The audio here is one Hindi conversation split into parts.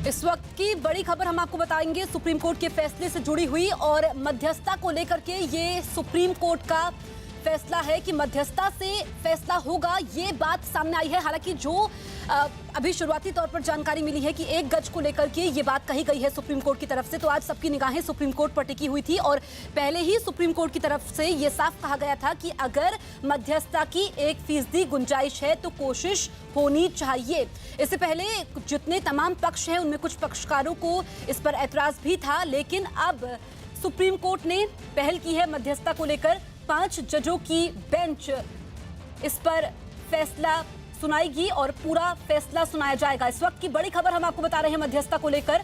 इस वक्त की बड़ी खबर हम आपको बताएंगे सुप्रीम कोर्ट के फैसले से जुड़ी हुई और मध्यस्थता को लेकर के ये सुप्रीम कोर्ट का फैसला है कि मध्यस्थता से फैसला होगा, ये बात सामने आई है। हालांकि जो अभी शुरुआती तौर पर जानकारी मिली है कि 1 गज को लेकर के ये बात कही गई है सुप्रीम कोर्ट की तरफ से, तो आज सबकी निगाहें सुप्रीम कोर्ट पर टिकी हुई थी और पहले ही सुप्रीम कोर्ट की तरफ से ये साफ कहा गया था कि अगर मध्यस्थता की 1% गुंजाइश है तो कोशिश होनी चाहिए। इससे पहले जितने तमाम पक्ष हैं उनमें कुछ पक्षकारों को इस पर ऐतराज भी था, लेकिन अब सुप्रीम कोर्ट ने पहल की है मध्यस्थता को लेकर। 5 जजों की बेंच इस पर फैसला सुनाएगी और पूरा फैसला सुनाया जाएगा। इस वक्त की बड़ी खबर हम आपको बता रहे हैं मध्यस्थता को लेकर।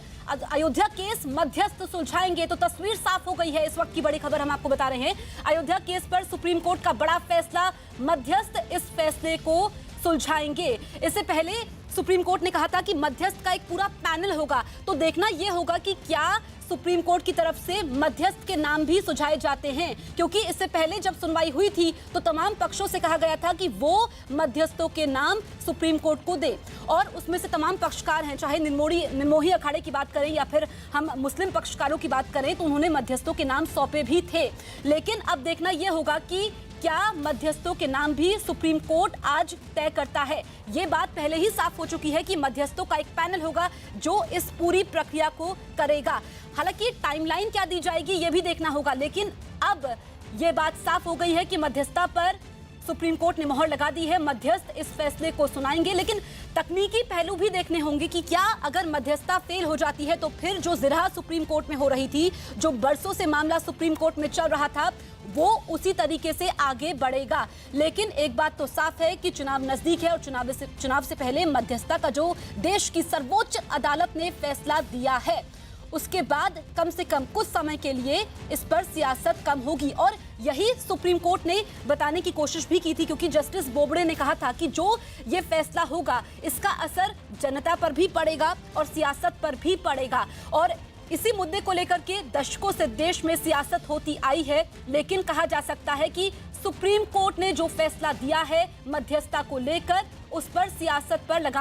अयोध्या केस मध्यस्थ सुलझाएंगे तो तस्वीर साफ हो गई है। इस वक्त की बड़ी खबर हम आपको बता रहे हैं, अयोध्या केस पर सुप्रीम कोर्ट का बड़ा फैसला, मध्यस्थ इस फैसले को सुलझाएंगे। इससे पहले सुप्रीम कोर्ट ने कहा था कि मध्यस्थ का एक पूरा पैनल होगा, तो देखना यह होगा कि क्या सुप्रीम कोर्ट की तरफ से मध्यस्थ के नाम भी सुझाए जाते हैं, क्योंकि इससे पहले जब सुनवाई हुई थी तो तमाम पक्षों से कहा गया था कि वो मध्यस्थों के नाम सुप्रीम कोर्ट को दे और उसमें से तमाम पक्षकार हैं, चाहे निर्मोही अखाड़े की बात करें या फिर हम मुस्लिम पक्षकारों की बात करें, तो उन्होंने मध्यस्थों के नाम सौंपे भी थे। लेकिन अब देखना यह होगा कि क्या मध्यस्थों के नाम भी सुप्रीम कोर्ट आज तय करता है। ये बात पहले ही साफ हो चुकी है कि मध्यस्थों का एक पैनल होगा जो इस पूरी प्रक्रिया को करेगा। हालांकि टाइमलाइन क्या दी जाएगी ये भी देखना होगा, लेकिन अब ये बात साफ हो गई है कि मध्यस्थता पर सुप्रीम कोर्ट ने मोहर लगा दी है। मध्यस्थ इस फैसले को सुनाएंगे, लेकिन तकनीकी पहलू भी देखने होंगे कि क्या अगर मध्यस्थता फेल हो जाती है तो फिर जो जिरह सुप्रीम कोर्ट में हो रही थी, जो बरसों से मामला सुप्रीम कोर्ट में चल रहा था, वो उसी तरीके से आगे बढ़ेगा। लेकिन एक बात तो साफ है कि चुनाव नजदीक है और चुनाव से पहले मध्यस्थता का जो देश की सर्वोच्च अदालत ने फैसला दिया है, उसके बाद कम से कम कुछ समय के लिए इस पर सियासत कम होगी। और यही सुप्रीम कोर्ट ने बताने की कोशिश भी की थी, क्योंकि जस्टिस बोबड़े ने कहा था कि जो ये फैसला होगा इसका असर जनता पर भी पड़ेगा और सियासत पर भी पड़ेगा। और इसी मुद्दे को लेकर के दशकों से देश में सियासत होती आई है, लेकिन कहा जा सकता है कि सुप्रीम कोर्ट ने जो फैसला दिया है मध्यस्थता को लेकर, उस पर सियासत पर लगा